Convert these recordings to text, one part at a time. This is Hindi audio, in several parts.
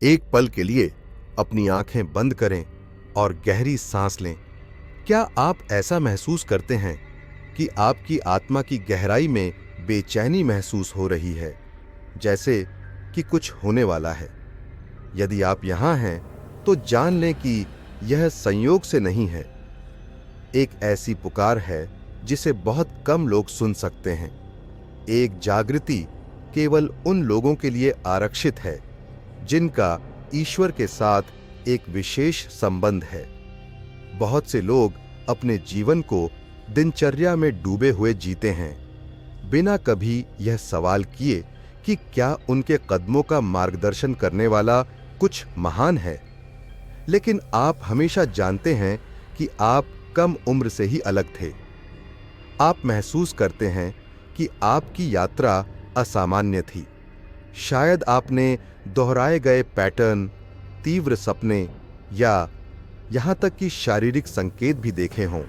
एक पल के लिए अपनी आंखें बंद करें और गहरी सांस लें। क्या आप ऐसा महसूस करते हैं कि आपकी आत्मा की गहराई में बेचैनी महसूस हो रही है, जैसे कि कुछ होने वाला है? यदि आप यहां हैं, तो जान लें कि यह संयोग से नहीं है। एक ऐसी पुकार है जिसे बहुत कम लोग सुन सकते हैं। एक जागृति केवल उन लोगों के लिए आरक्षित है जिनका ईश्वर के साथ एक विशेष संबंध है। बहुत से लोग अपने जीवन को दिनचर्या में डूबे हुए जीते हैं, बिना कभी यह सवाल किए कि क्या उनके कदमों का मार्गदर्शन करने वाला कुछ महान है। लेकिन आप हमेशा जानते हैं कि आप कम उम्र से ही अलग थे। आप महसूस करते हैं कि आपकी यात्रा असामान्य थी। शायद आपने दोहराए गए पैटर्न, तीव्र सपने या यहां तक कि शारीरिक संकेत भी देखे हों,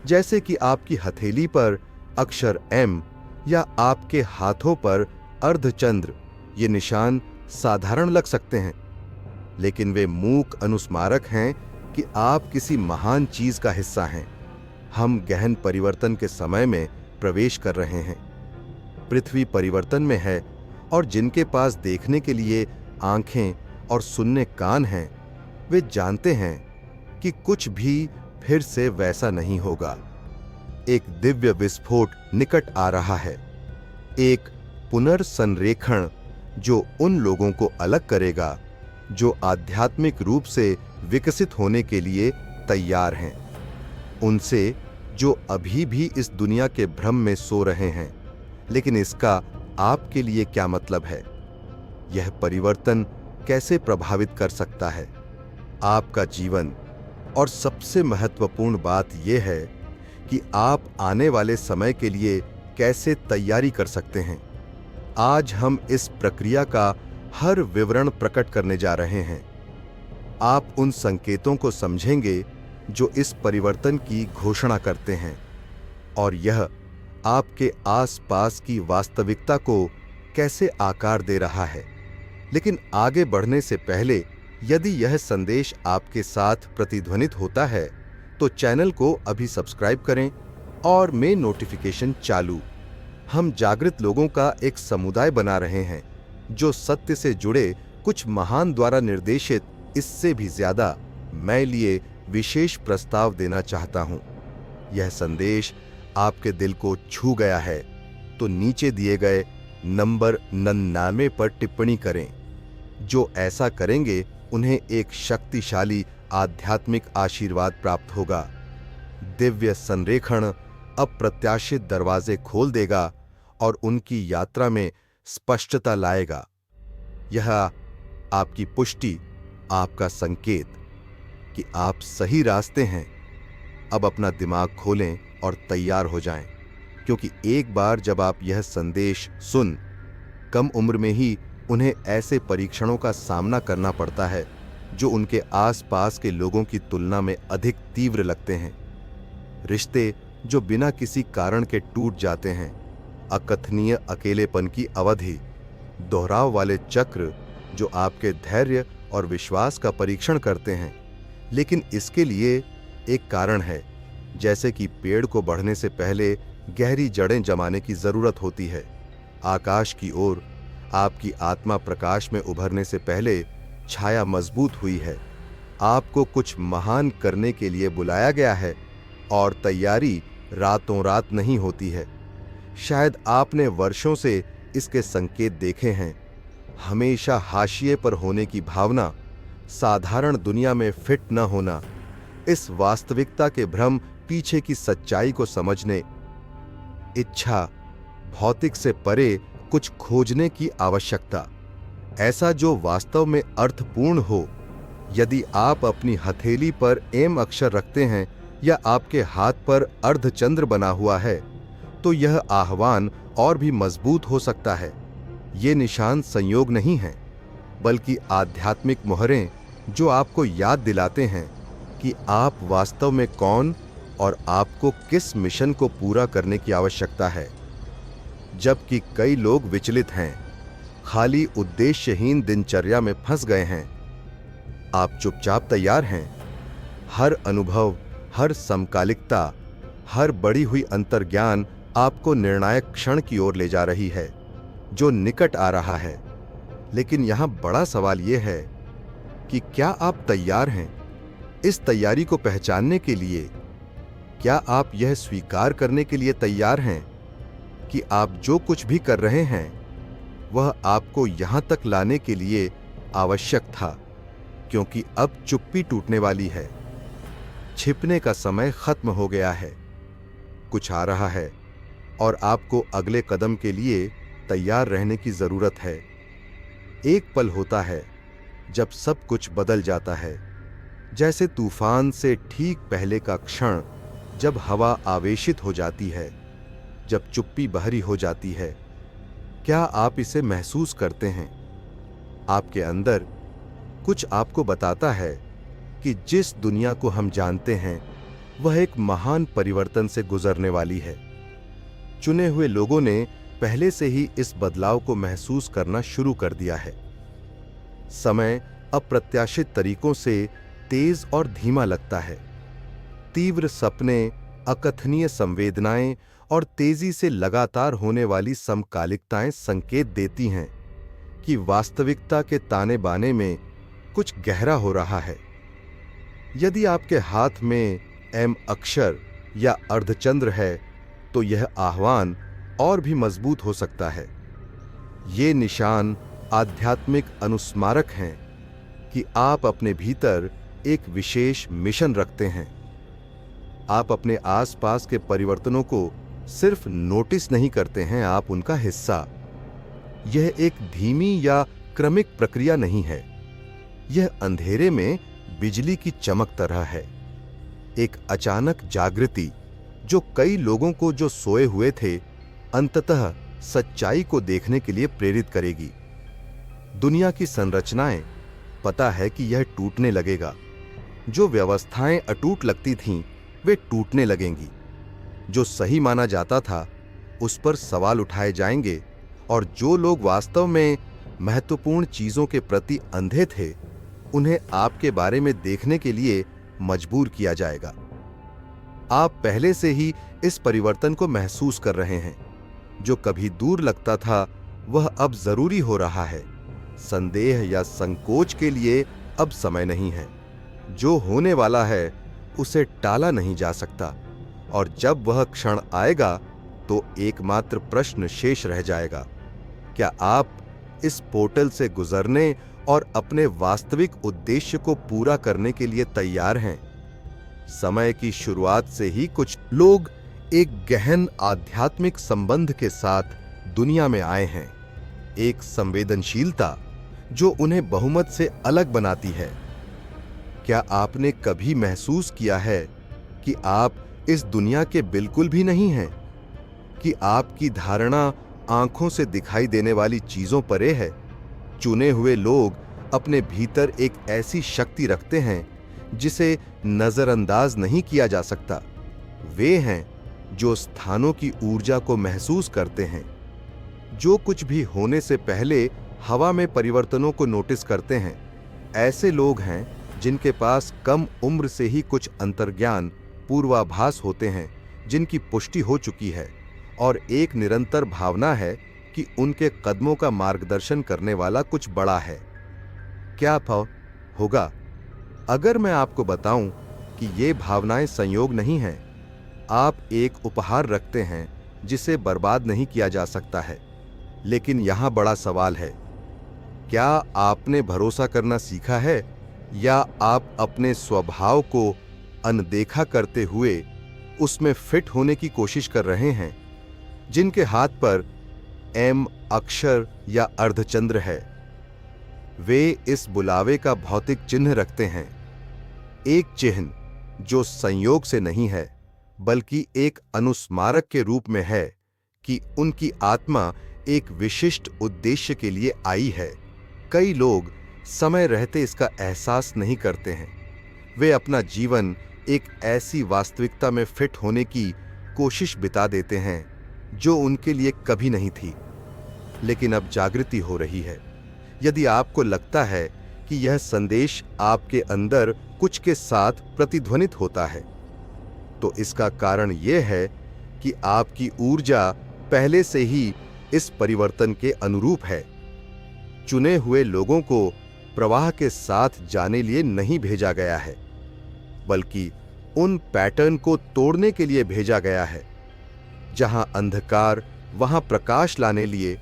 जैसे कि आपकी हथेली पर अक्षर एम या आपके हाथों पर अर्धचंद्र। ये निशान साधारण लग सकते हैं, लेकिन वे मूक अनुस्मारक हैं कि आप किसी महान चीज का हिस्सा हैं। हम गहन परिवर्तन के समय में प्रवेश कर रहे हैं। पृथ्वी परिवर्तन में है और जिनके पास देखने के लिए आंखें और सुनने कान हैं, वे जानते हैं कि कुछ भी फिर से वैसा नहीं होगा। एक दिव्य विस्फोट निकट आ रहा है, एक पुनर्संरेखण जो उन लोगों को अलग करेगा जो आध्यात्मिक रूप से विकसित होने के लिए तैयार हैं, उनसे जो अभी भी इस दुनिया के भ्रम में सो रहे हैं। लेकिन इसका आपके लिए क्या मतलब है? यह परिवर्तन कैसे प्रभावित कर सकता है आपका जीवन? और सबसे महत्वपूर्ण बात यह है कि आप आने वाले समय के लिए कैसे तैयारी कर सकते हैं। आज हम इस प्रक्रिया का हर विवरण प्रकट करने जा रहे हैं। आप उन संकेतों को समझेंगे जो इस परिवर्तन की घोषणा करते हैं, और यह आपके आसपास की वास्तविकता को कैसे आकार दे रहा है। लेकिन आगे बढ़ने से पहले, यदि यह संदेश आपके साथ प्रतिध्वनित होता है, तो चैनल को अभी सब्सक्राइब करें और में नोटिफिकेशन चालू। हम जागृत लोगों का एक समुदाय बना रहे हैं जो सत्य से जुड़े कुछ महान द्वारा निर्देशित, इससे भी ज्यादा मैं लिए विशेष प्रस्ताव देना चाहता हूं। यह संदेश आपके दिल को छू गया है तो नीचे दिए गए नंबर 99 पर टिप्पणी करें। जो ऐसा करेंगे उन्हें एक शक्तिशाली आध्यात्मिक आशीर्वाद प्राप्त होगा। दिव्य संरेखण अप्रत्याशित दरवाजे खोल देगा और उनकी यात्रा में स्पष्टता लाएगा। यह आपकी पुष्टि, आपका संकेत कि आप सही रास्ते हैं। अब अपना दिमाग खोलें और तैयार हो जाएं, क्योंकि एक बार जब आप यह संदेश सुन, कम उम्र में ही उन्हें ऐसे परीक्षणों का सामना करना पड़ता है जो उनके आसपास के लोगों की तुलना में अधिक तीव्र लगते हैं। रिश्ते जो बिना किसी कारण के टूट जाते हैं, अकथनीय अकेलेपन की अवधि, दोहराव वाले चक्र जो आपके धैर्य और विश्वास का परीक्षण करते हैं। लेकिन इसके लिए एक कारण है। जैसे कि पेड़ को बढ़ने से पहले गहरी जड़ें जमाने की जरूरत होती है, आकाश की ओर आपकी आत्मा प्रकाश में उभरने से पहले छाया मजबूत हुई है। आपको कुछ महान करने के लिए बुलाया गया है और तैयारी रातों रात नहीं होती है। शायद आपने वर्षों से इसके संकेत देखे हैं। हमेशा हाशिए पर होने की भावना, साधारण दुनिया में फिट न होना, इस वास्तविकता के भ्रम, पीछे की सच्चाई को समझने, इच्छा, भौतिक से परे कुछ खोजने की आवश्यकता, ऐसा जो वास्तव में अर्थपूर्ण हो। यदि आप अपनी हथेली पर एम अक्षर रखते हैं या आपके हाथ पर अर्धचंद्र बना हुआ है, तो यह आह्वान और भी मजबूत हो सकता है। ये निशान संयोग नहीं हैं, बल्कि आध्यात्मिक मोहरें जो आपको याद दिलाते हैं कि आप वास्तव में कौन और आपको किस मिशन को पूरा करने की आवश्यकता है। जबकि कई लोग विचलित हैं, खाली उद्देश्यहीन दिनचर्या में फंस गए हैं। आप चुपचाप तैयार हैं। हर अनुभव, हर समकालिकता, हर बढ़ी हुई अंतर्ज्ञान आपको निर्णायक क्षण की ओर ले जा रही है, जो निकट आ रहा है। लेकिन यहां बड़ा सवाल यह है कि क्या आप तैयार हैं इस तैयारी को पहचानने के लिए? क्या आप यह स्वीकार करने के लिए तैयार हैं कि आप जो कुछ भी कर रहे हैं वह आपको यहां तक लाने के लिए आवश्यक था, क्योंकि अब चुप्पी टूटने वाली है। छिपने का समय खत्म हो गया है। कुछ आ रहा है और आपको अगले कदम के लिए तैयार रहने की जरूरत है। एक पल होता है जब सब कुछ बदल जाता है, जैसे तूफान से ठीक पहले का क्षण, जब हवा आवेशित हो जाती है, जब चुप्पी बहरी हो जाती है। क्या आप इसे महसूस करते हैं? आपके अंदर कुछ आपको बताता है कि जिस दुनिया को हम जानते हैं वह एक महान परिवर्तन से गुजरने वाली है। चुने हुए लोगों ने पहले से ही इस बदलाव को महसूस करना शुरू कर दिया है। समय अप्रत्याशित तरीकों से तेज और धीमा लगता है। तीव्र सपने, अकथनीय संवेदनाएं और तेजी से लगातार होने वाली समकालिकताएं संकेत देती हैं कि वास्तविकता के ताने बाने में कुछ गहरा हो रहा है। यदि आपके हाथ में एम अक्षर या अर्धचंद्र है तो यह आह्वान और भी मजबूत हो सकता है। ये निशान आध्यात्मिक अनुस्मारक हैं कि आप अपने भीतर एक विशेष मिशन रखते हैं। आप अपने आसपास के परिवर्तनों को सिर्फ नोटिस नहीं करते हैं, आप उनका हिस्सा। यह एक धीमी या क्रमिक प्रक्रिया नहीं है। यह अंधेरे में बिजली की चमक तरह है, एक अचानक जागृति जो कई लोगों को जो सोए हुए थे अंततः सच्चाई को देखने के लिए प्रेरित करेगी। दुनिया की संरचनाएं, पता है कि यह टूटने लगेगा। जो व्यवस्थाएं अटूट लगती थीं वे टूटने लगेंगी। जो सही माना जाता था उस पर सवाल उठाए जाएंगे, और जो लोग वास्तव में महत्वपूर्ण चीजों के प्रति अंधे थे उन्हें आपके बारे में देखने के लिए मजबूर किया जाएगा। आप पहले से ही इस परिवर्तन को महसूस कर रहे हैं। जो कभी दूर लगता था वह अब जरूरी हो रहा है। संदेह या संकोच के लिए अब समय नहीं है। जो होने वाला है उसे टाला नहीं जा सकता, और जब वह क्षण आएगा तो एकमात्र प्रश्न शेष रह जाएगा, क्या आप इस पोर्टल से गुजरने और अपने वास्तविक उद्देश्य को पूरा करने के लिए तैयार हैं? समय की शुरुआत से ही कुछ लोग एक गहन आध्यात्मिक संबंध के साथ दुनिया में आए हैं, एक संवेदनशीलता जो उन्हें बहुमत से अलग बनाती है। क्या आपने कभी महसूस किया है कि आप इस दुनिया के बिल्कुल भी नहीं हैं, कि आपकी धारणा आंखों से दिखाई देने वाली चीजों परे है? चुने हुए लोग अपने भीतर एक ऐसी शक्ति रखते हैं जिसे नजरअंदाज नहीं किया जा सकता। वे हैं जो स्थानों की ऊर्जा को महसूस करते हैं, जो कुछ भी होने से पहले हवा में परिवर्तनों को नोटिस करते हैं। ऐसे लोग हैं जिनके पास कम उम्र से ही कुछ अंतर्ज्ञान, पूर्वाभास होते हैं जिनकी पुष्टि हो चुकी है, और एक निरंतर भावना है कि उनके कदमों का मार्गदर्शन करने वाला कुछ बड़ा है। क्या होगा अगर मैं आपको बताऊं कि ये भावनाएं संयोग नहीं हैं? आप एक उपहार रखते हैं जिसे बर्बाद नहीं किया जा सकता है। लेकिन यहां बड़ा सवाल है, क्या आपने भरोसा करना सीखा है, या आप अपने स्वभाव को अनदेखा करते हुए उसमें फिट होने की कोशिश कर रहे हैं? जिनके हाथ पर एम अक्षर या अर्धचंद्र है, वे इस बुलावे का भौतिक चिन्ह रखते हैं। एक चिन्ह जो संयोग से नहीं है बल्कि एक अनुस्मारक के रूप में है कि उनकी आत्मा एक विशिष्ट उद्देश्य के लिए आई है। कई लोग समय रहते इसका एहसास नहीं करते हैं। वे अपना जीवन एक ऐसी वास्तविकता में फिट होने की कोशिश बिता देते हैं जो उनके लिए कभी नहीं थी। लेकिन अब जागृति हो रही है। यदि आपको लगता है कि यह संदेश आपके अंदर कुछ के साथ प्रतिध्वनित होता है, तो इसका कारण यह है कि आपकी ऊर्जा पहले से ही इस परिवर्तन के अनुरूप है। चुने हुए लोगों को प्रवाह के साथ जाने लिए नहीं भेजा गया है, बल्कि उन पैटर्न को तोड़ने के लिए भेजा गया है। जहां अंधकार, वहां प्रकाश लाने लिए,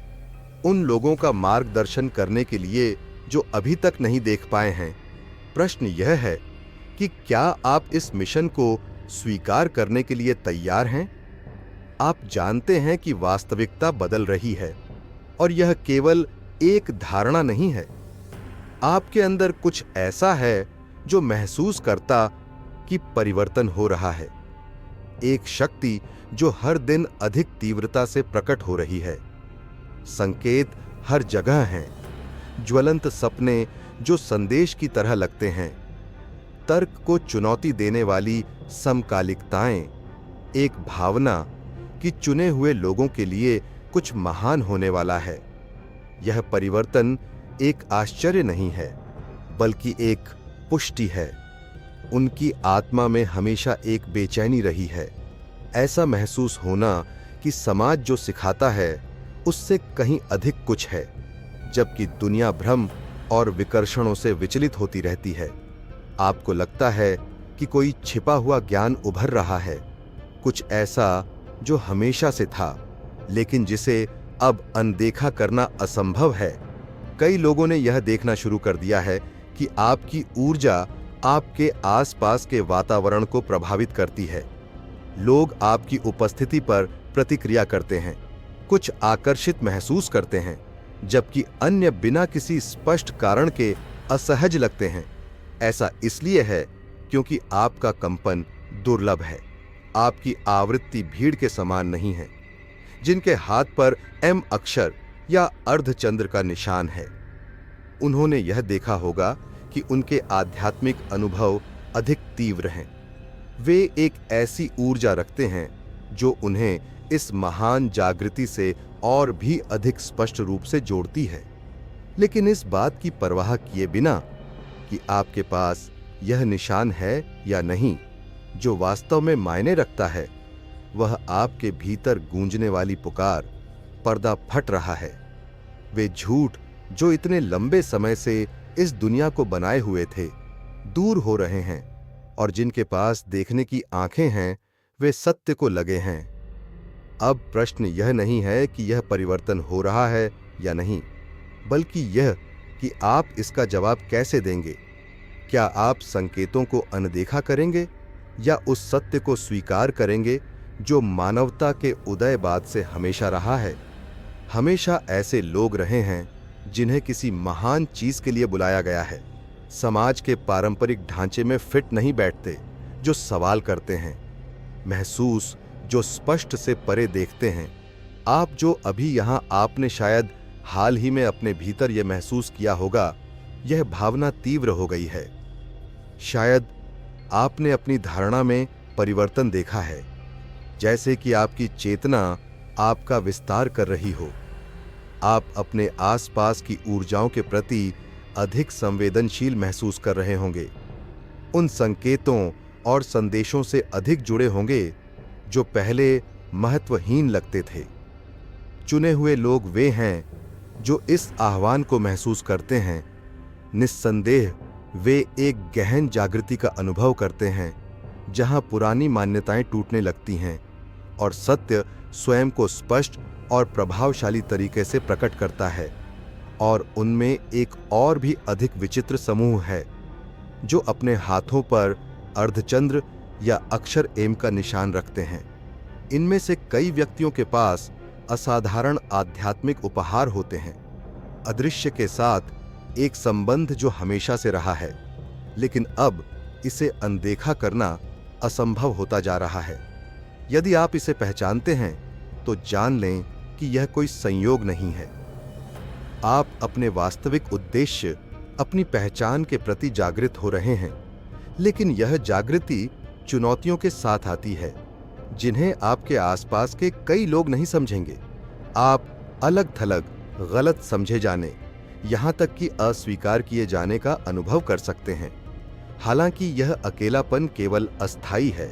उन लोगों का मार्गदर्शन करने के लिए जो अभी तक नहीं देख पाए हैं। प्रश्न यह है कि क्या आप इस मिशन को स्वीकार करने के लिए तैयार हैं? आप जानते हैं कि वास्तविकता बदल रही है और यह केवल एक धारणा नहीं है। आपके अंदर कुछ ऐसा है जो महसूस करता कि परिवर्तन हो रहा है। एक शक्ति जो हर दिन अधिक तीव्रता से प्रकट हो रही है। संकेत हर जगह हैं, ज्वलंत सपने जो संदेश की तरह लगते हैं, तर्क को चुनौती देने वाली समकालिकताएं, एक भावना कि चुने हुए लोगों के लिए कुछ महान होने वाला है। यह परिवर्तन एक आश्चर्य नहीं है, बल्कि एक पुष्टि है। उनकी आत्मा में हमेशा एक बेचैनी रही है, ऐसा महसूस होना कि समाज जो सिखाता है उससे कहीं अधिक कुछ है, जबकि दुनिया भ्रम और विकर्षणों से विचलित होती रहती है। आपको लगता है कि कोई छिपा हुआ ज्ञान उभर रहा है, कुछ ऐसा जो हमेशा से था, लेकिन जिसे अब अनदेखा करना असंभव है। कई लोगों ने यह देखना शुरू कर दिया है कि आपकी ऊर्जा आपके आसपास के वातावरण को प्रभावित करती है। लोग आपकी उपस्थिति पर प्रतिक्रिया करते हैं, कुछ आकर्षित महसूस करते हैं, जबकि अन्य बिना किसी स्पष्ट कारण के असहज लगते हैं। ऐसा इसलिए है क्योंकि आपका कंपन दुर्लभ है। आपकी आवृत्ति भीड़ के समान नहीं है, जिनके हाथ पर एम अक्षर या अर्धचंद्र का निशान है। उन्होंने यह देखा होगा कि उनके आध्यात्मिक अनुभव अधिक तीव्र हैं। वे एक ऐसी ऊर्जा रखते हैं जो उन्हें इस महान जागृति से और भी अधिक स्पष्ट रूप से जोड़ती है। लेकिन इस बात की परवाह किए बिना कि आपके पास यह निशान है या नहीं, जो वास्तव में मायने रखता है वह आपके भीतर गूंजने वाली पुकार, पर्दा फट रहा है। वे झूठ जो इतने लंबे समय से इस दुनिया को बनाए हुए थे, दूर हो रहे हैं, और जिनके पास देखने की आंखें हैं वे सत्य को लगे हैं। अब प्रश्न यह नहीं है कि यह परिवर्तन हो रहा है या नहीं, बल्कि यह कि आप इसका जवाब कैसे देंगे। क्या आप संकेतों को अनदेखा करेंगे या उस सत्य को स्वीकार करेंगे जो मानवता के उदय बाद से हमेशा रहा है। हमेशा ऐसे लोग रहे हैं जिन्हें किसी महान चीज के लिए बुलाया गया है, समाज के पारंपरिक ढांचे में फिट नहीं बैठते, जो सवाल करते हैं, महसूस जो स्पष्ट से परे देखते हैं। आप जो अभी यहां, आपने शायद हाल ही में अपने भीतर यह महसूस किया होगा, यह भावना तीव्र हो गई है। शायद आपने अपनी धारणा में परिवर्तन देखा है, जैसे कि आपकी चेतना आपका विस्तार कर रही हो। आप अपने आसपास की ऊर्जाओं के प्रति अधिक संवेदनशील महसूस कर रहे होंगे, उन संकेतों और संदेशों से अधिक जुड़े होंगे जो पहले महत्वहीन लगते थे। चुने हुए लोग वे हैं जो इस आह्वान को महसूस करते हैं। निस्संदेह वे एक गहन जागृति का अनुभव करते हैं, जहां पुरानी मान्यताएं टूटने लगती हैं और सत्य स्वयं को स्पष्ट और प्रभावशाली तरीके से प्रकट करता है। और उनमें एक और भी अधिक विचित्र समूह है जो अपने हाथों पर अर्धचंद्र या अक्षर एम का निशान रखते हैं। इनमें से कई व्यक्तियों के पास असाधारण आध्यात्मिक उपहार होते हैं, अदृश्य के साथ एक संबंध जो हमेशा से रहा है, लेकिन अब इसे अनदेखा करना असंभव होता जा रहा है। यदि आप इसे पहचानते हैं तो जान लें कि यह कोई संयोग नहीं है। आप अपने वास्तविक उद्देश्य, अपनी पहचान के प्रति जागृत हो रहे हैं, लेकिन यह जागृति चुनौतियों के साथ आती है जिन्हें आपके आसपास के कई लोग नहीं समझेंगे। आप अलग थलग गलत समझे जाने, यहाँ तक कि अस्वीकार किए जाने का अनुभव कर सकते हैं। हालांकि यह अकेलापन केवल अस्थायी है,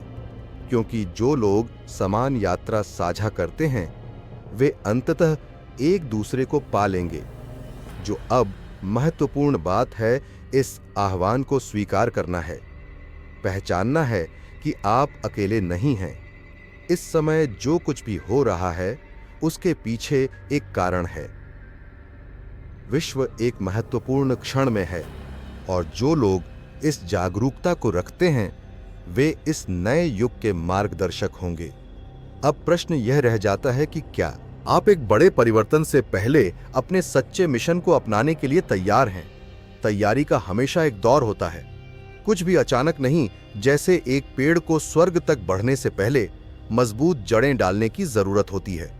क्योंकि जो लोग समान यात्रा साझा करते हैं वे अंततः एक दूसरे को पा लेंगे। जो अब महत्वपूर्ण बात है, इस आह्वान को स्वीकार करना है, पहचानना है कि आप अकेले नहीं हैं। इस समय जो कुछ भी हो रहा है उसके पीछे एक कारण है। विश्व एक महत्वपूर्ण क्षण में है और जो लोग इस जागरूकता को रखते हैं वे इस नए युग के मार्गदर्शक होंगे। अब प्रश्न यह रह जाता है कि क्या आप एक बड़े परिवर्तन से पहले अपने सच्चे मिशन को अपनाने के लिए तैयार हैं? तैयारी का हमेशा एक दौर होता है, कुछ भी अचानक नहीं। जैसे एक पेड़ को स्वर्ग तक बढ़ने से पहले मजबूत जड़ें डालने की जरूरत होती है।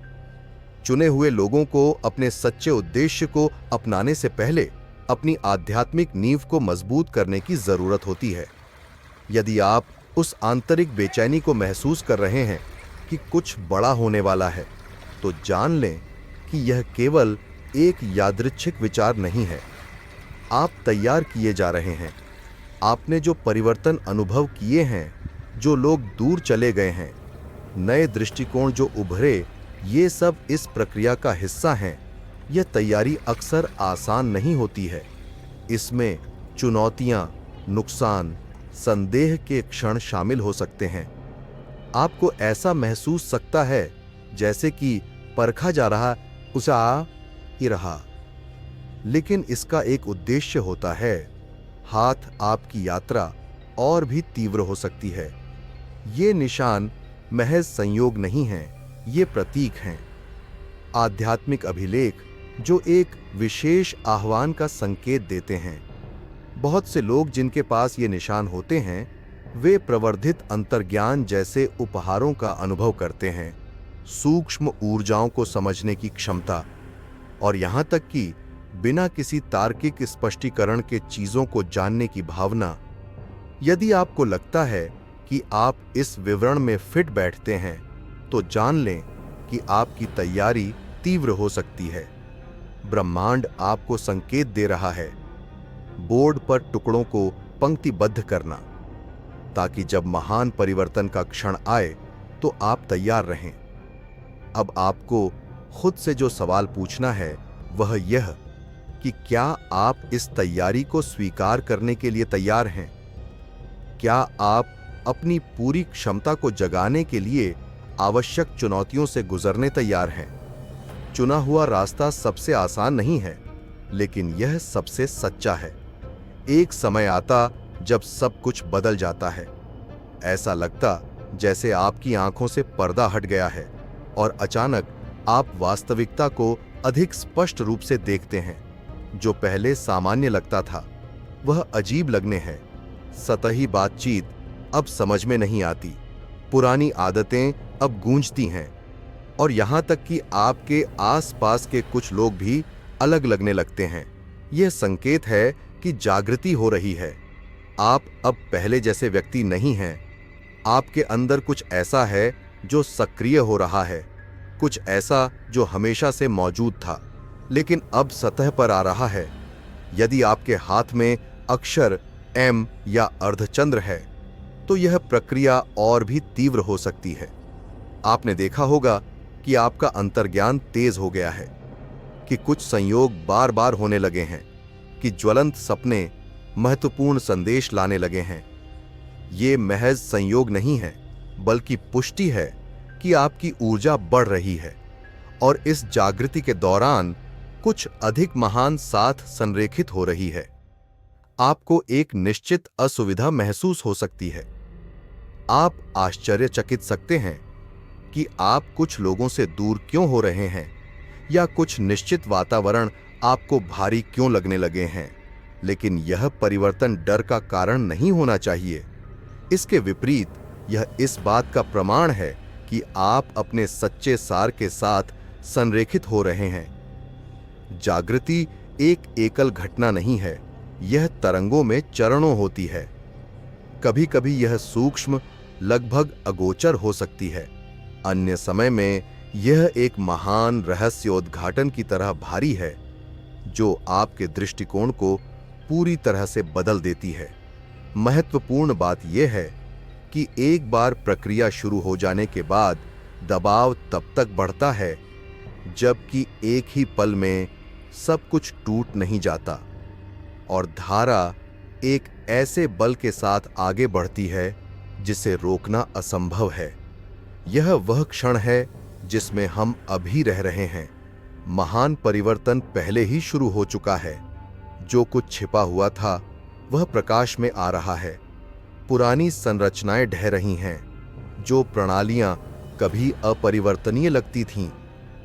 चुने हुए लोगों को अपने सच्चे उद्देश्य को अपनाने से पहले अपनी आध्यात्मिक नींव को मजबूत करने की जरूरत होती है। यदि आप उस आंतरिक बेचैनी को महसूस कर रहे हैं कि कुछ बड़ा होने वाला है, तो जान लें कि यह केवल एक यादृच्छिक विचार नहीं है। आप तैयार किए जा रहे हैं। आपने जो परिवर्तन अनुभव किए हैं, जो लोग दूर चले गए हैं, नए दृष्टिकोण जो उभरे, ये सब इस प्रक्रिया का हिस्सा हैं। यह तैयारी अक्सर आसान नहीं होती है। इसमें चुनौतियां, नुकसान, संदेह के क्षण शामिल हो सकते हैं। आपको ऐसा महसूस सकता है जैसे कि परखा जा रहा उसे आ ही रहा, लेकिन इसका एक उद्देश्य होता है। हाथ आपकी यात्रा और भी तीव्र हो सकती है। ये निशान महज संयोग नहीं हैं, ये प्रतीक हैं। आध्यात्मिक अभिलेख जो एक विशेष आह्वान का संकेत देते हैं। बहुत से लोग जिनके पास ये निशान होते हैं वे प्रवर्धित अंतर्ज्ञान जैसे उपहारों का अनुभव करते हैं, सूक्ष्म ऊर्जाओं को समझने की क्षमता, और यहाँ तक कि बिना किसी तार्किक स्पष्टीकरण के चीजों को जानने की भावना। यदि आपको लगता है कि आप इस विवरण में फिट बैठते हैं, तो जान लें कि आपकी तैयारी तीव्र हो सकती है। ब्रह्मांड आपको संकेत दे रहा है, बोर्ड पर टुकड़ों को पंक्तिबद्ध करना, ताकि जब महान परिवर्तन का क्षण आए तो आप तैयार रहें। अब आपको खुद से जो सवाल पूछना है वह यह कि क्या आप इस तैयारी को स्वीकार करने के लिए तैयार हैं? क्या आप अपनी पूरी क्षमता को जगाने के लिए आवश्यक चुनौतियों से गुजरने तैयार हैं? चुना हुआ रास्ता सबसे आसान नहीं है, लेकिन यह सबसे सच्चा है। एक समय आता जब सब कुछ बदल जाता है। ऐसा लगता जैसे आपकी आंखों से पर्दा हट गया है और अचानक आप वास्तविकता को अधिक स्पष्ट रूप से देखते हैं। जो पहले सामान्य लगता था वह अजीब लगने है। सतही बातचीत अब समझ में नहीं आती, पुरानी आदतें अब गूंजती हैं, और यहां तक कि आपके आसपास के कुछ लोग भी अलग लगने लगते हैं। यह संकेत है कि जागृति हो रही है। आप अब पहले जैसे व्यक्ति नहीं हैं। आपके अंदर कुछ ऐसा है जो सक्रिय हो रहा है, कुछ ऐसा जो हमेशा से मौजूद था लेकिन अब सतह पर आ रहा है। यदि आपके हाथ में अक्षर एम या अर्धचंद्र है तो यह प्रक्रिया और भी तीव्र हो सकती है। आपने देखा होगा कि आपका अंतर्ज्ञान तेज हो गया है, कि कुछ संयोग बार बार होने लगे हैं, कि ज्वलंत सपने महत्वपूर्ण संदेश लाने लगे हैं। ये महज संयोग नहीं है, बल्कि पुष्टि है कि आपकी ऊर्जा बढ़ रही है और इस जागृति के दौरान कुछ अधिक महान साथ संरेखित हो रही है। आपको एक निश्चित असुविधा महसूस हो सकती है। आप आश्चर्यचकित सकते हैं कि आप कुछ लोगों से दूर क्यों हो रहे हैं, या कुछ निश्चित वातावरण आपको भारी क्यों लगने लगे हैं। लेकिन यह परिवर्तन डर का कारण नहीं होना चाहिए। इसके विपरीत यह इस बात का प्रमाण है कि आप अपने सच्चे सार के साथ संरेखित हो रहे हैं। जागृति एक एकल घटना नहीं है, यह तरंगों में चरणों होती है। कभी कभी यह सूक्ष्म, लगभग अगोचर हो सकती है। अन्य समय में यह एक महान रहस्योद्घाटन की तरह भारी है, जो आपके दृष्टिकोण को पूरी तरह से बदल देती है। महत्वपूर्ण बात यह है कि एक बार प्रक्रिया शुरू हो जाने के बाद दबाव तब तक बढ़ता है जबकि एक ही पल में सब कुछ टूट नहीं जाता, और धारा एक ऐसे बल के साथ आगे बढ़ती है जिसे रोकना असंभव है। यह वह क्षण है जिसमें हम अभी रह रहे हैं। महान परिवर्तन पहले ही शुरू हो चुका है। जो कुछ छिपा हुआ था वह प्रकाश में आ रहा है। पुरानी संरचनाएं ढह रही हैं। जो प्रणालियां कभी अपरिवर्तनीय लगती थीं,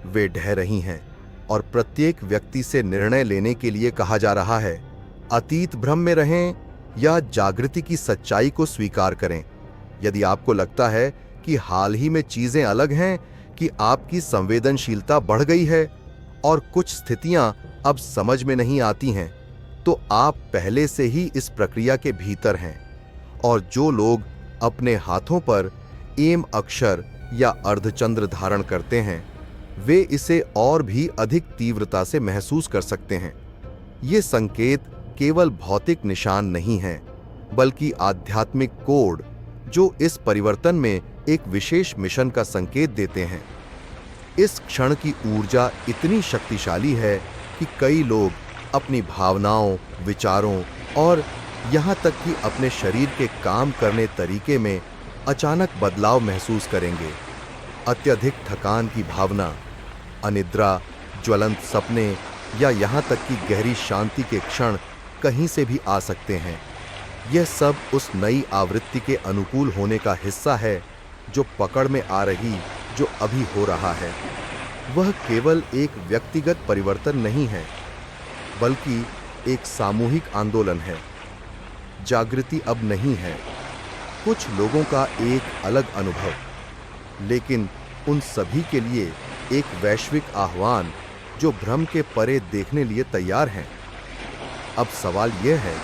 वे ढह रही हैं, और प्रत्येक व्यक्ति से निर्णय लेने के लिए कहा जा रहा है, अतीत भ्रम में रहें या जागृति की सच्चाई को स्वीकार करें। यदि आपको लगता है कि हाल ही में चीजें अलग हैं, कि आपकी संवेदनशीलता बढ़ गई है और कुछ स्थितियां अब समझ में नहीं आती हैं, तो आप पहले से ही इस प्रक्रिया के भीतर हैं। और जो लोग अपने हाथों पर एम अक्षर या अर्धचंद्र धारण करते हैं, वे इसे और भी अधिक तीव्रता से महसूस कर सकते हैं। ये संकेत केवल भौतिक निशान नहीं हैं, बल्कि आध्यात्मिक कोड जो इस परिवर्तन में एक विशेष मिशन का संकेत देते हैं। इस क्षण की ऊर्जा इतनी शक्तिशाली है कि कई लोग अपनी भावनाओं, विचारों और यहाँ तक कि अपने शरीर के काम करने तरीके में अचानक बदलाव महसूस करेंगे। अत्यधिक थकान की भावना, अनिद्रा, ज्वलंत सपने या यहाँ तक कि गहरी शांति के क्षण कहीं से भी आ सकते हैं। यह सब उस नई आवृत्ति के अनुकूल होने का हिस्सा है जो पकड़ में आ रही, जो अभी हो रहा है। वह केवल एक व्यक्तिगत परिवर्तन नहीं है, बल्कि एक सामूहिक आंदोलन है। जागृति अब नहीं है कुछ लोगों का एक अलग अनुभव, लेकिन उन सभी के लिए एक वैश्विक आह्वान जो भ्रम के परे देखने लिए तैयार हैं। अब सवाल यह है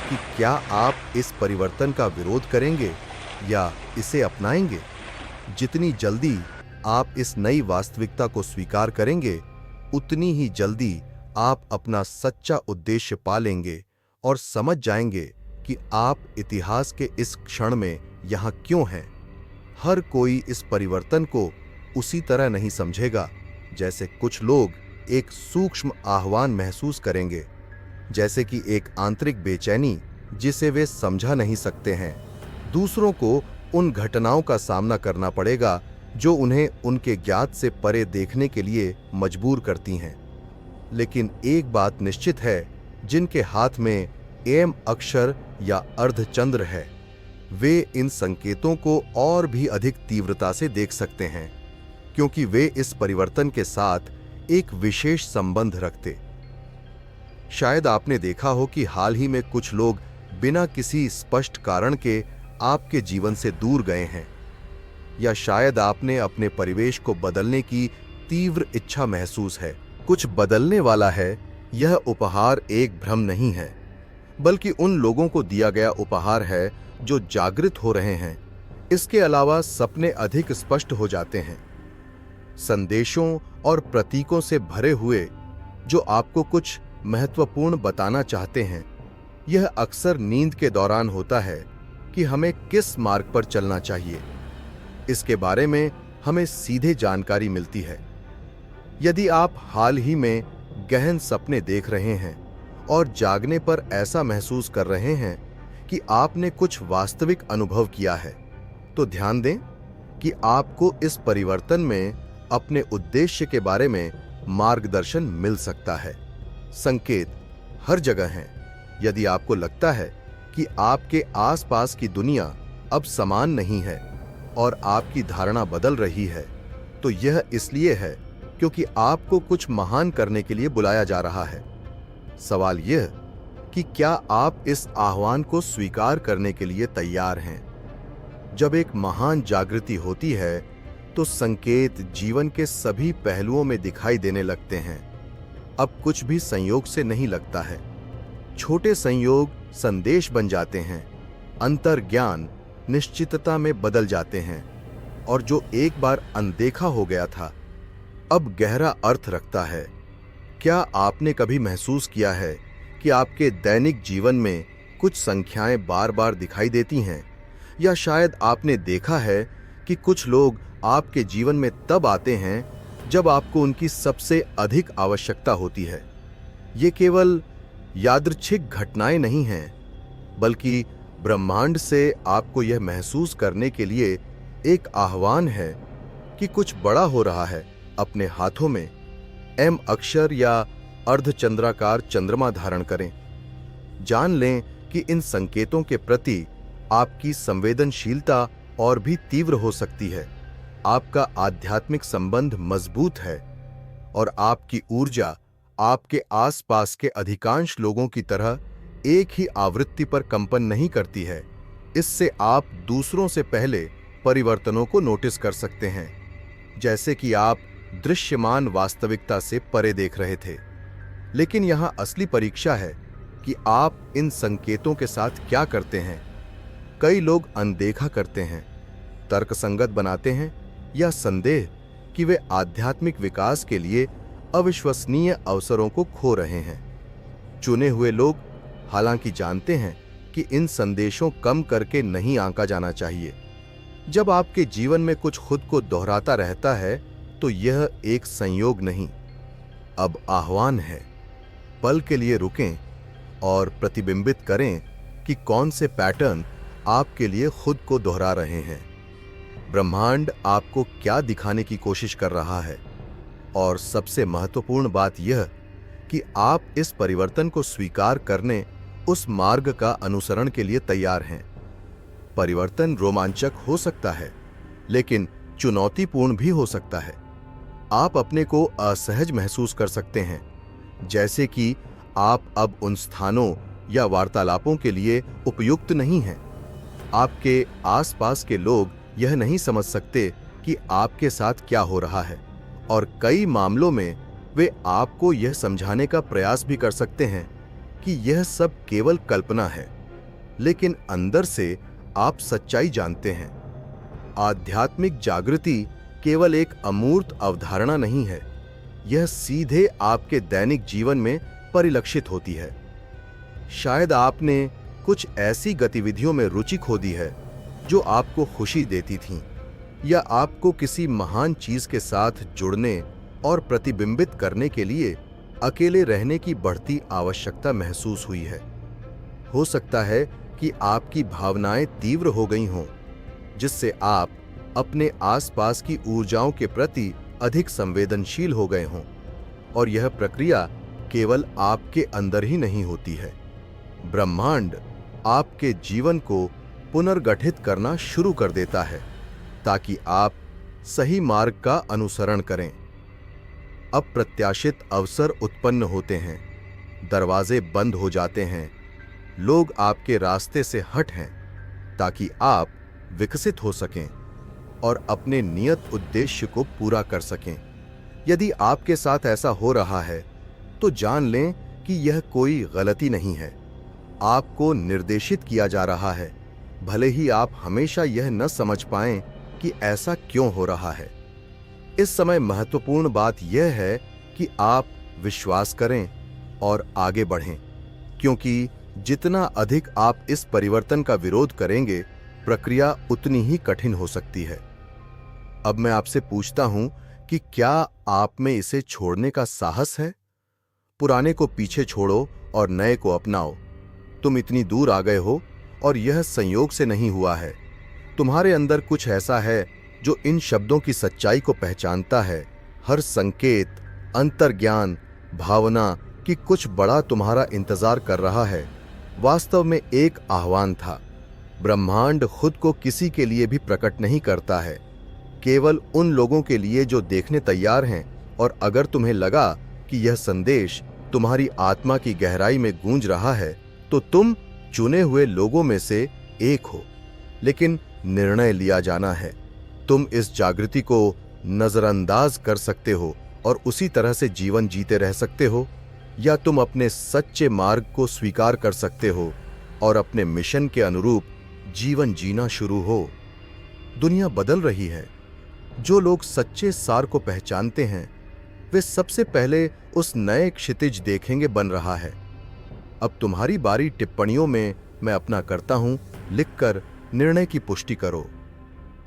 कि क्या आप इस परिवर्तन का विरोध करेंगे या इसे अपनाएंगे? जितनी जल्दी आप इस नई वास्तविकता को स्वीकार करेंगे, उतनी ही जल्दी आप अपना सच्चा उद्देश्य पा लेंगे और समझ जाएंगे कि आप इतिहास के इस क्षण में यहाँ क्यों हैं। हर कोई इस परिवर्तन को उसी तरह नहीं समझेगा। जैसे कुछ लोग एक सूक्ष्म आह्वान महसूस करेंगे, जैसे कि एक आंतरिक बेचैनी जिसे वे समझा नहीं सकते हैं। दूसरों को उन घटनाओं का सामना करना पड़ेगा जो उन्हें उनके ज्ञात से परे देखने के लिए मजबूर करती हैं। लेकिन एक बात निश्चित है, जिनके हाथ में एम अक्षर या अर्धचंद्र है, वे इन संकेतों को और भी अधिक तीव्रता से देख सकते हैं, क्योंकि वे इस परिवर्तन के साथ एक विशेष संबंध रखते। शायद आपने देखा हो कि हाल ही में कुछ लोग बिना किसी स्पष्ट कारण के आपके जीवन से दूर गए हैं, या शायद आपने अपने परिवेश को बदलने की तीव्र इच्छा महसूस है। कुछ बदलने वाला है। यह उपहार एक भ्रम नहीं है, बल्कि उन लोगों को दिया गया उपहार है जो जागृत हो रहे हैं। इसके अलावा सपने अधिक स्पष्ट हो जाते हैं, संदेशों और प्रतीकों से भरे हुए जो आपको कुछ महत्वपूर्ण बताना चाहते हैं। यह अक्सर नींद के दौरान होता है कि हमें किस मार्ग पर चलना चाहिए। इसके बारे में हमें सीधे जानकारी मिलती है। यदि आप हाल ही में गहन सपने देख रहे हैं और जागने पर ऐसा महसूस कर रहे हैं कि आपने कुछ वास्तविक अनुभव किया है, तो ध्यान दें कि आपको इस परिवर्तन में अपने उद्देश्य के बारे में मार्गदर्शन मिल सकता है। संकेत हर जगह हैं। यदि आपको लगता है कि आपके आसपास की दुनिया अब समान नहीं है और आपकी धारणा बदल रही है, तो यह इसलिए है क्योंकि आपको कुछ महान करने के लिए बुलाया जा रहा है। सवाल यह कि क्या आप इस आह्वान को स्वीकार करने के लिए तैयार हैं? जब एक महान जागृति होती है, तो संकेत जीवन के सभी पहलुओं में दिखाई देने लगते हैं। अब कुछ भी संयोग से नहीं लगता है। छोटे संयोग संदेश बन जाते हैं, अंतर्ज्ञान निश्चितता में बदल जाते हैं, और जो एक बार अनदेखा हो गया था अब गहरा अर्थ रखता है। क्या आपने कभी महसूस किया है कि आपके दैनिक जीवन में कुछ संख्याएं बार बार दिखाई देती हैं, या शायद आपने देखा है कि कुछ लोग आपके जीवन में तब आते हैं जब आपको उनकी सबसे अधिक आवश्यकता होती है। ये केवल यादृच्छिक घटनाएं नहीं हैं, बल्कि ब्रह्मांड से आपको यह महसूस करने के लिए एक आह्वान है कि कुछ बड़ा हो रहा है। अपने हाथों में एम अक्षर या अर्धचंद्राकार चंद्रमा धारण करें। जान लें कि इन संकेतों के प्रति आपकी संवेदनशीलता और भी तीव्र हो सकती है। आपका आध्यात्मिक संबंध मजबूत है और आपकी ऊर्जा आपके आसपास के अधिकांश लोगों की तरह एक ही आवृत्ति पर कंपन नहीं करती है। इससे आप दूसरों से पहले परिवर्तनों को नोटिस कर सकते हैं, जैसे कि आप दृश्यमान वास्तविकता से परे देख रहे थे। लेकिन यहां असली परीक्षा है कि आप इन संकेतों के साथ क्या करते हैं। कई लोग अनदेखा करते हैं, तर्कसंगत बनाते हैं या संदेह कि वे आध्यात्मिक विकास के लिए अविश्वसनीय अवसरों को खो रहे हैं। चुने हुए लोग हालांकि जानते हैं कि इन संदेशों कम करके नहीं आंका जाना चाहिए। जब आपके जीवन में कुछ खुद को दोहराता रहता है तो यह एक संयोग नहीं, अब आह्वान है। पल के लिए रुकें और प्रतिबिंबित करें कि कौन से पैटर्न आपके लिए खुद को दोहरा रहे हैं। ब्रह्मांड आपको क्या दिखाने की कोशिश कर रहा है, और सबसे महत्वपूर्ण बात यह कि आप इस परिवर्तन को स्वीकार करने, उस मार्ग का अनुसरण के लिए तैयार हैं। परिवर्तन रोमांचक हो सकता है, लेकिन चुनौतीपूर्ण भी हो सकता है। आप अपने को असहज महसूस कर सकते हैं, जैसे कि आप अब उन स्थानों या वार्तालापों के लिए उपयुक्त नहीं हैं। आपके आसपास के लोग यह नहीं समझ सकते कि आपके साथ क्या हो रहा है, और कई मामलों में वे आपको यह समझाने का प्रयास भी कर सकते हैं कि यह सब केवल कल्पना है, लेकिन अंदर से आप सच्चाई जानते हैं। आध्यात्मिक जागृति केवल एक अमूर्त अवधारणा नहीं है, यह सीधे आपके दैनिक जीवन में परिलक्षित होती है। शायद आपने कुछ ऐसी गतिविधियों में रुचि खो दी है जो आपको खुशी देती थीं, या आपको किसी महान चीज के साथ जुड़ने और प्रतिबिंबित करने के लिए अकेले रहने की बढ़ती आवश्यकता महसूस हुई है। हो सकता है कि आपकी भावनाएं तीव्र हो गई हों, जिससे आप अपने आसपास की ऊर्जाओं के प्रति अधिक संवेदनशील हो गए हों, और यह प्रक्रिया केवल आपके अंदर ही नहीं होती है। ब्रह्मांड आपके जीवन को पुनर्गठित करना शुरू कर देता है ताकि आप सही मार्ग का अनुसरण करें। अप्रत्याशित अवसर उत्पन्न होते हैं, दरवाजे बंद हो जाते हैं, लोग आपके रास्ते से हट हैं, ताकि आप विकसित हो सकें और अपने नियत उद्देश्य को पूरा कर सकें। यदि आपके साथ ऐसा हो रहा है तो जान लें कि यह कोई गलती नहीं है। आपको निर्देशित किया जा रहा है, भले ही आप हमेशा यह न समझ पाएं कि ऐसा क्यों हो रहा है। इस समय महत्वपूर्ण बात यह है कि आप विश्वास करें और आगे बढ़ें, क्योंकि जितना अधिक आप इस परिवर्तन का विरोध करेंगे, प्रक्रिया उतनी ही कठिन हो सकती है। अब मैं आपसे पूछता हूं कि क्या आप में इसे छोड़ने का साहस है? पुराने को पीछे छोड़ो और नए को अपनाओ। तुम इतनी दूर आ गए हो और यह संयोग से नहीं हुआ है। तुम्हारे अंदर कुछ ऐसा है जो इन शब्दों की सच्चाई को पहचानता है। हर संकेत, अंतर्ज्ञान, भावना कि कुछ बड़ा तुम्हारा इंतजार कर रहा है, वास्तव में एक आह्वान था। ब्रह्मांड खुद को किसी के लिए भी प्रकट नहीं करता है, केवल उन लोगों के लिए जो देखने तैयार हैं। और अगर तुम्हें लगा कि यह संदेश तुम्हारी आत्मा की गहराई में गूंज रहा है, तो तुम चुने हुए लोगों में से एक हो। लेकिन निर्णय लिया जाना है। तुम इस जागृति को नजरअंदाज कर सकते हो और उसी तरह से जीवन जीते रह सकते हो, या तुम अपने सच्चे मार्ग को स्वीकार कर सकते हो और अपने मिशन के अनुरूप जीवन जीना शुरू हो। दुनिया बदल रही है। जो लोग सच्चे सार को पहचानते हैं वे सबसे पहले उस नए क्षितिज देखेंगे बन रहा है। अब तुम्हारी बारी टिप्पणियों में मैं अपना करता हूं लिखकर निर्णय की पुष्टि करो।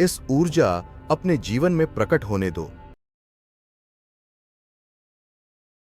इस ऊर्जा अपने जीवन में प्रकट होने दो।